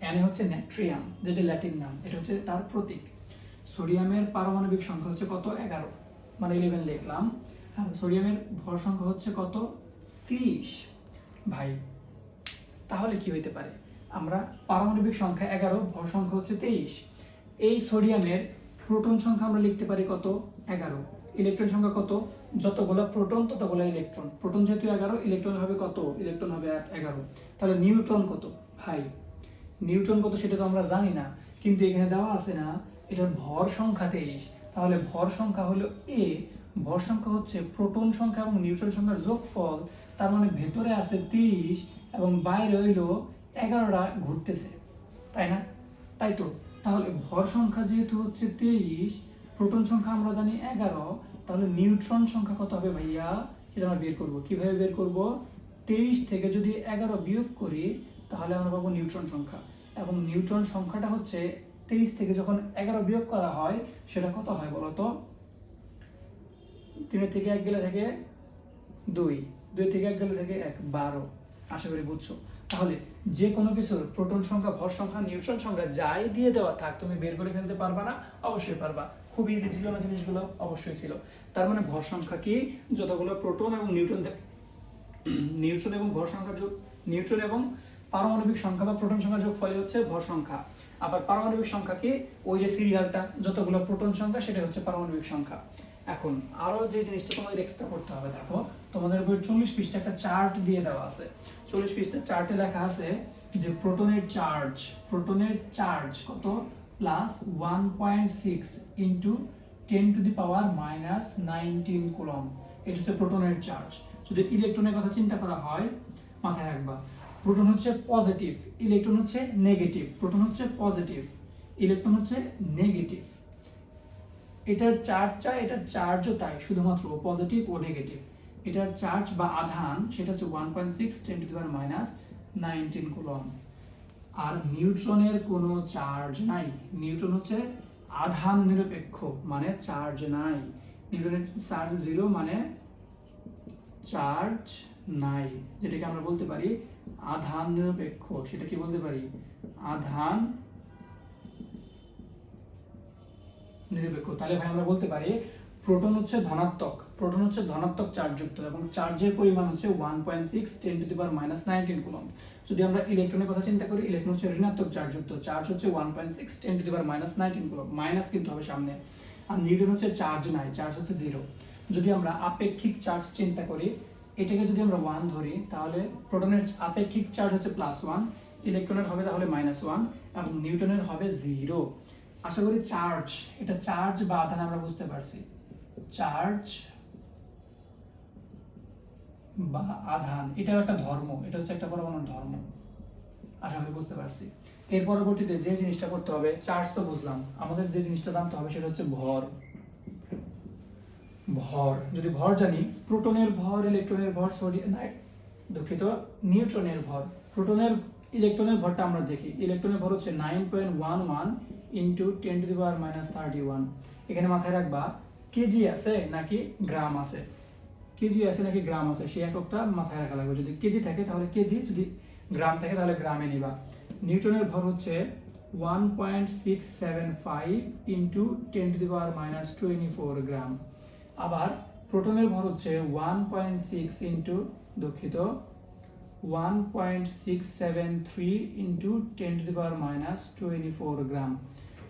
Na। Na হচ্ছে নাট্রিয়াম, যেটা ল্যাটিন নাম, এটা হচ্ছে তার প্রতীক। সোডিয়ামের পারমাণবিক সংখ্যা হচ্ছে কত? 11, মানে 11 লিখলাম। আর সোডিয়ামের ভর সংখ্যা হচ্ছে কত? 30। ভাই তাহলে কি হইতে পারে? আমরা পারমাণবিক সংখ্যা 11, ভর সংখ্যা হচ্ছে 23। এই সোডিয়ামের প্রোটন সংখ্যা আমরা লিখতে পারি কত? 11। ইলেকট্রন সংখ্যা কত? যতগুলো প্রোটন ততগুলো ইলেকট্রন। প্রোটন যেহেতু 11, ইলেকট্রন হবে কত? ইলেকট্রন হবে 11। তাহলে নিউট্রন কত? ভাই নিউট্রন কত সেটা তো আমরা জানি না, কিন্তু এখানে দেওয়া আছে না এটার ভর সংখ্যা 23। তাহলে ভর সংখ্যা হলো a, ভর সংখ্যা হচ্ছে প্রোটন সংখ্যা এবং নিউট্রন সংখ্যার যোগফল। তার মানে ভেতরে আছে 30 এবং বাইরে হইলো 11টা ঘুরতেছে, তাই না? তাই তো। তাহলে ভর সংখ্যা যেহেতু হচ্ছে 23, প্রোটন সংখ্যা আমরা জানি 11, তাহলে নিউট্রন সংখ্যা কত হবে ভাইয়া? সেটা আমরা বের করব। কিভাবে বের করব? 23 থেকে যদি 11 বিয়োগ করি তাহলে আমরা পাবো নিউট্রন সংখ্যা। এবং নিউট্রন সংখ্যাটা হচ্ছে 23 থেকে যখন 11 বিয়োগ করা হয় সেটা কত হয় বলতো? 3 থেকে 1 গেলে থেকে 2, 2 থেকে 1 গেলে থেকে 1, 12। আশা করি বুঝছো। তাহলে যে কোনো কিছুর প্রোটন সংখ্যা, ভর সংখ্যা, নিউট্রন সংখ্যা যাই দিয়ে দেওয়া থাক, তুমি বের করে ফেলতে পারবা না? অবশ্যই পারবা। খুব ইজি ছিল না জিনিসগুলো? অবশ্যই ছিল। তার মানে ভর সংখ্যা কি? যতগুলো প্রোটন এবং নিউট্রন নিউট্রন এবং ভর সংখ্যা যোগ, নিউট্রন এবং পারমাণবিক সংখ্যা বা প্রোটন সংখ্যা যোগ ফলে হচ্ছে ভর সংখ্যা। আবার পারমাণবিক সংখ্যা কি? ওই যে সিরিয়ালটা, যতগুলো প্রোটন সংখ্যা সেটা হচ্ছে পারমাণবিক সংখ্যা। এখন আরো যে জিনিসটা তোমাদের এক্সট্রা করতে হবে, দেখো তোমাদের বইয়ের 40 পৃষ্ঠা একটা চার্ট দিয়ে দেওয়া আছে। 40 পৃষ্ঠা চার্টে লেখা আছে যে প্রোটনের চার্জ কত? Plus 1.6 into 10 to the power minus 19 coulomb. এটা হচ্ছে প্রোটনের চার্জ। যদি ইলেকট্রনের কথা চিন্তা করা হয়, মাথায় রাখবা প্রোটন হচ্ছে পজিটিভ, ইলেকট্রন হচ্ছে নেগেটিভ। প্রোটন হচ্ছে পজিটিভ, ইলেকট্রন হচ্ছে নেগেটিভ। এটার চার্জ চাই, এটার চার্জও তাই, শুধুমাত্র পজিটিভ ও নেগেটিভ। এটার চার্জ বা আধান সেটা হচ্ছে 1.6 10 to the power minus 19 coulomb. আর নিউট্রনের কোনো চার্জ নাই। নিউট্রন হচ্ছে আধান নিরপেক্ষ, মানে চার্জ নাই। নিউট্রনের চার্জ 0, মানে চার্জ নাই। যেটাকে আমরা বলতে পারি আধান নিরপেক্ষ। সেটা কি বলতে পারি? আধান নিরপেক্ষ। তাহলে ভাই আমরা বলতে পারি প্রোটন হচ্ছে ধনাত্মক, প্রোটন হচ্ছে ধনাত্মক চার্জযুক্ত এবং চার্জের পরিমাণ হচ্ছে 1.6 10 to the power minus 19 coulomb. যদি আমরা ইলেকট্রনের কথা চিন্তা করি, ইলেকট্রন হচ্ছে ঋণাত্মক চার্জযুক্ত, চার্জ হচ্ছে 1.6 10 to the power minus 19 coulomb, minus কিন্তু হবে সামনে। আর নিউট্রন হচ্ছে চার্জ নাই, চার্জ হচ্ছে 0। যদি আমরা আপেক্ষিক চার্জ চিন্তা করি, এটাকে যদি আমরা 1 ধরি, তাহলে প্রোটনের আপেক্ষিক চার্জ হচ্ছে +1, ইলেকট্রনের হবে তাহলে -1 এবং নিউটনের হবে 0। আশা করি চার্জ, এটা চার্জ বা আধান আমরা বুঝতে পারছি। চার্জ বা আধান এটাও একটা ধর্ম, এটা হচ্ছে একটা পরমাণুর ধর্ম। আশা করি বুঝতে পারছি। এর পরবর্তীতে যে জিনিসটা করতে হবে, চার্জ তো বুঝলাম, আমাদের যে জিনিসটা জানতে হবে সেটা হচ্ছে ভর। ভর যদি ভর জানি, প্রোটনের ভর, ইলেকট্রনের ভর, দুঃখিত, নিউট্রনের ভর। প্রোটনের, ইলেকট্রনের ভরটা আমরা দেখি। ইলেকট্রনের ভর হচ্ছে 9.11 into 10 to the power minus 31। এখানে মাথায় রাখবা কেজি আছে নাকি গ্রাম আছে, কেজি আছে নাকি গ্রাম আছে, সেই এককটা মাথায় রাখা লাগবে। যদি কেজি থাকে তাহলে কেজি, যদি গ্রাম থাকে তাহলে গ্রামে নিবা। নিউটনের ভর হচ্ছে 1.675 into 10 to the power minus 24 গ্রাম। আবার প্রোটনের ভর হচ্ছে 1.6 ইন্টু, দুঃখিত, 1.673 into 10 to the power minus 24 গ্রাম।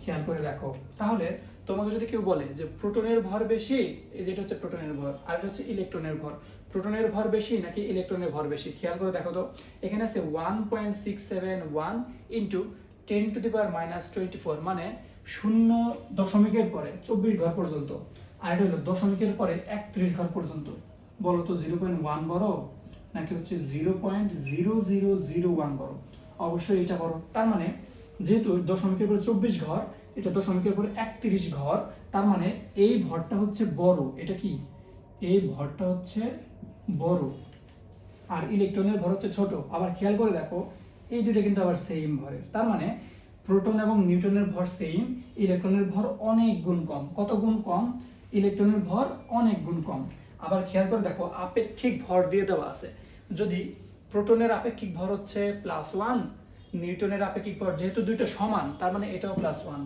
খেয়াল করে দেখো, তাহলে তোমাকে যদি কেউ বলে যে প্রোটনের ভর বেশি, এই যেটা হচ্ছে প্রোটনের ভর, আর এটা হচ্ছে ইলেকট্রনের ভর, প্রোটনের ভর বেশি নাকি ইলেকট্রনের ভর বেশি, খেয়াল করে দেখো তো। এখানে আছে 1.671 into 10 to the power minus 24, মানে 0.এর পরে 24 ঘর পর্যন্ত, আর এটা হলো দশমিকের পরে 31 ঘর পর্যন্ত। বলো তো 0.1 বড় নাকি হচ্ছে 0.0001 বড়? অবশ্যই এটা বড়। তার মানে যেহেতু দশমিকের পরে 24 ঘর এটা দশমিকের পরে 31 ঘর, তার মানে এই ভরটা হচ্ছে বড়, এটা কি, এই ভরটা হচ্ছে বড় আর ইলেকট্রনের ভর হচ্ছে ছোট। আবার খেয়াল করে দেখো এই দুটো কিন্তু আবার সেম ভরের, তার মানে প্রোটন এবং নিউট্রনের ভর সেম, ইলেকট্রনের ভর অনেক গুণ কম। কত গুণ কম? ইলেকট্রনের ভর অনেক গুণ কম। আবার খেয়াল করে দেখো আপেক্ষিক ভর দিয়ে দেওয়া আছে, যদি প্রোটনের আপেক্ষিক ভর হচ্ছে +1, নিউটনের আপেক্ষিক ভর যেহেতু দুইটা সমান তার মানে এটাও +1,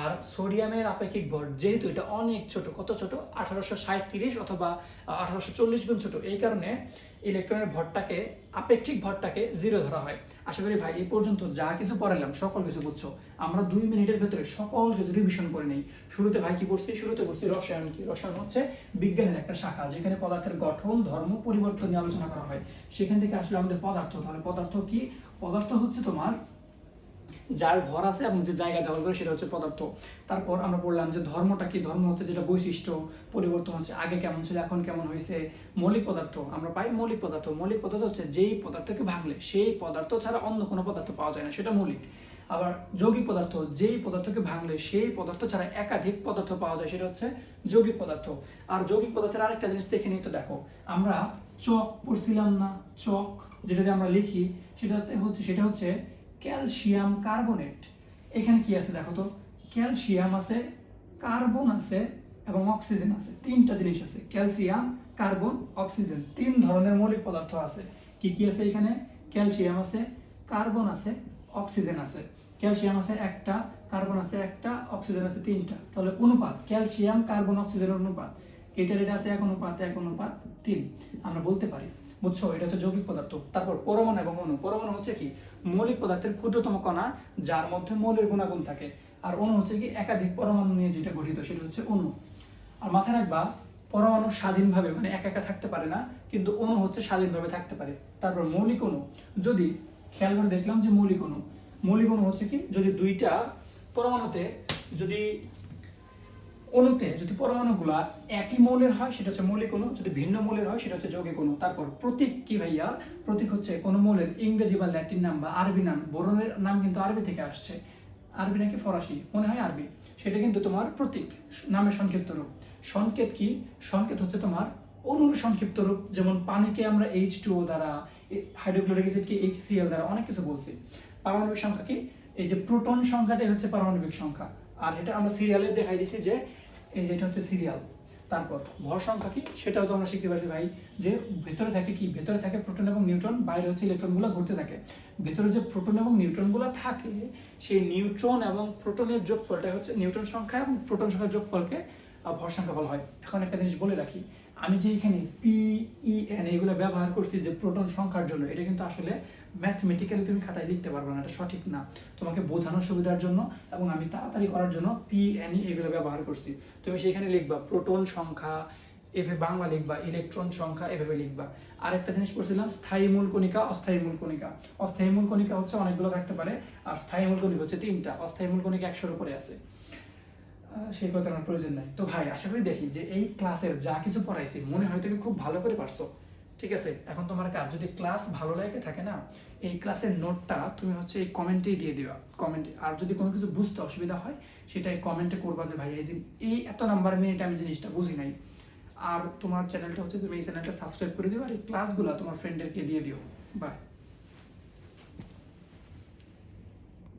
আর সোডিয়ামের আপেক্ষিক ভর যেহেতু এটা অনেক ছোট, কত ছোট, 1837 অথবা 1840 গুণ ছোট, এই কারণে ইলেকট্রনের ভরটাকে, আপেক্ষিক ভরটাকে 0 ধরা হয়। আশা করি ভাই এই পর্যন্ত যা কিছু পড়ালাম সকল কিছু বুঝছো। আমরা 2 মিনিটের ভেতরে সকল কিছু রিভিশন করে নেই। শুরুতে ভাই কি পড়ছি? শুরুতে পড়ছি রসায়ন। কি রসায়ন? হচ্ছে বিজ্ঞানের একটা শাখা যেখানে পদার্থের গঠন, ধর্ম, পরিবর্তন নিয়ে আলোচনা করা হয়। সেখান থেকে আসলে আমাদের পদার্থ, তাহলে পদার্থ কি? পদার্থ হচ্ছে তোমার যার ভর আছে এবং যে জায়গা দখল করে সেটা হচ্ছে পদার্থ। তারপর আমরা বললাম যে ধর্মটা কি? ধর্ম হচ্ছে যেটা বৈশিষ্ট্য, পরিবর্তন হচ্ছে আগে কেমন ছিল এখন কেমন হয়েছে। মৌলিক পদার্থ আমরা পাই মৌলিক পদার্থ। মৌলিক পদার্থ হচ্ছে যেই পদার্থকে ভাঙলে সেই পদার্থ ছাড়া অন্য কোনো পদার্থ পাওয়া যায় না, সেটা মৌলিক। আবার যৌগিক পদার্থ, যেই পদার্থকে ভাঙলে সেই পদার্থ ছাড়া একাধিক পদার্থ পাওয়া যায়, সেটা হচ্ছে যৌগিক পদার্থ। আর যৌগিক পদার্থের আরেকটা জিনিস দেখে নিই তো, দেখো আমরা চক পড়ছিলাম না? চক যেটাতে আমরা লিখি সেটা হচ্ছে ক্যালসিয়াম কার্বনেট। এখানে কি আছে দেখো তো, ক্যালসিয়াম আছে, কার্বন আছে এবং অক্সিজেন আছে, তিনটা জিনিস আছে, ক্যালসিয়াম, কার্বন, অক্সিজেন, তিন ধরনের মৌলিক পদার্থ আছে। কি কি আছে এখানে? ক্যালসিয়াম আছে, কার্বন আছে, অক্সিজেন আছে। ক্যালসিয়াম আছে একটা, কার্বন আছে একটা, অক্সিজেন আছে তিনটা। তাহলে অনুপাত ক্যালসিয়াম কার্বন অক্সিজেনের অনুপাত, এটা আছে 1:1:3 আমরা বলতে পারি। বুঝছো? এটা হচ্ছে যৌগিক পদার্থ। তারপর পরমাণু এবং অণু। পরমাণু হচ্ছে কি? মৌলিক পদার্থের ক্ষুদ্রতম কণা যার মধ্যে মৌলের গুণাগুণ থাকে। আর অণু হচ্ছে কি? একাধিক পরমাণু নিয়ে যেটা গঠিত, সেটা হচ্ছে অণু। আর মাথায় রাখবা পরমাণু স্বাধীনভাবে মানে একা একা থাকতে পারে না, কিন্তু অণু হচ্ছে স্বাধীনভাবে থাকতে পারে। তারপর মৌলিক অণু, যদি খেয়াল করে দেখলাম যে মৌলিক অণু হচ্ছে কি? যদি দুইটা পরমাণুতে অণুতে যদি পরমাণুগুলা একই মৌলের হয় সেটা হচ্ছে মৌলিক অণু, যদি ভিন্ন মৌলের হয় সেটা হচ্ছে যৌগিক অণু। তারপর প্রতীক কি ভাইয়া? প্রতীক হচ্ছে কোন মৌলের ইংরেজি বা ল্যাটিন নাম বা আরবি নাম, বোরনের নাম কিন্তু আরবি থেকে আসছে, আরবি নাকি ফরাসি, মনে হয় আরবি, সেটা কিন্তু তোমার প্রতীক, নামের সংক্ষিপ্ত রূপ। সংকেত কি? সংকেত হচ্ছে তোমার অণুর সংক্ষিপ্ত রূপ, যেমন পানিকে আমরা H2O দ্বারা, হাইড্রোক্লোরিক অ্যাসিডকে HCl দ্বারা অনেক কিছু বলছি। পারমাণবিক সংখ্যা কি? এই যে প্রোটন সংখ্যাটাই হচ্ছে পারমাণবিক সংখ্যা, আর এটা আমরা সিরিয়ালে দেখাই দিছি যে এই যে এটা হচ্ছে সিরিয়াল। তারপর ভর সংখ্যা কি? সেটাও তো আমরা শিখতে পারছি ভাই, যে ভেতরে থাকে কি? ভেতরে থাকে প্রোটন এবং নিউট্রন, বাইরে হচ্ছে ইলেকট্রনগুলো ঘুরতে থাকে। ভেতরে যে প্রোটন এবং নিউট্রনগুলো থাকে, সেই নিউট্রন এবং প্রোটনের যোগফলটা হচ্ছে নিউট্রন সংখ্যা এবং প্রোটন সংখ্যার যোগফলকে ভর সংখ্যা বলা হয়। এখন একটা জিনিস বলে রাখি, আমি যে এখানে PEN এগুলো ব্যবহার করছি যে প্রোটন সংখ্যার জন্য, এটা কিন্তু আসলে ম্যাথমেটিক্যালি তুমি খাতায় লিখতে পারবে না, এটা সঠিক না। তোমাকে বোঝানোর সুবিধার জন্য এবং আমি তাড়াতাড়ি করার জন্য PNE এগুলো ব্যবহার করছি। তুমি সেখানে লিখবা প্রোটন সংখ্যা, এভাবে বাংলা লিখবা, ইলেকট্রন সংখ্যা এভাবে লিখবা। আরেকটা জিনিস পড়ছিলাম স্থায়ী মূল কণিকা, অস্থায়ী মূল কণিকা। অস্থায়ী মূল কণিকা হচ্ছে অনেকগুলো থাকতে পারে, আর স্থায়ী মূল কণিকা হচ্ছে 3টা। অস্থায়ী মূল কণিকা 100-র উপরে আছে, সেই কথা আমার প্রয়োজন নাই। তো ভাই আশা করি দেখি যে এই ক্লাসের যা কিছু পড়াইছি মনে হয় তুমি খুব ভালো করে পারছো। ঠিক আছে, এখন তোমার কাজ, যদি ক্লাস ভালো লাগে থাকে না, এই ক্লাসের নোটটা তুমি হচ্ছে এই কমেন্টেই দিয়ে দিবা, কমেন্টে। আর যদি কোনো কিছু বুঝতে অসুবিধা হয় সেটাই কমেন্টে করবা যে ভাই এই এত নাম্বার মিনিটে আমি জিনিসটা বুঝি নাই। আর তোমার চ্যানেলটা হচ্ছে তুমি এই চ্যানেলটা সাবস্ক্রাইব করে দিও, আর এই ক্লাসগুলো তোমার ফ্রেন্ডদেরকে দিয়ে দিও। বাই।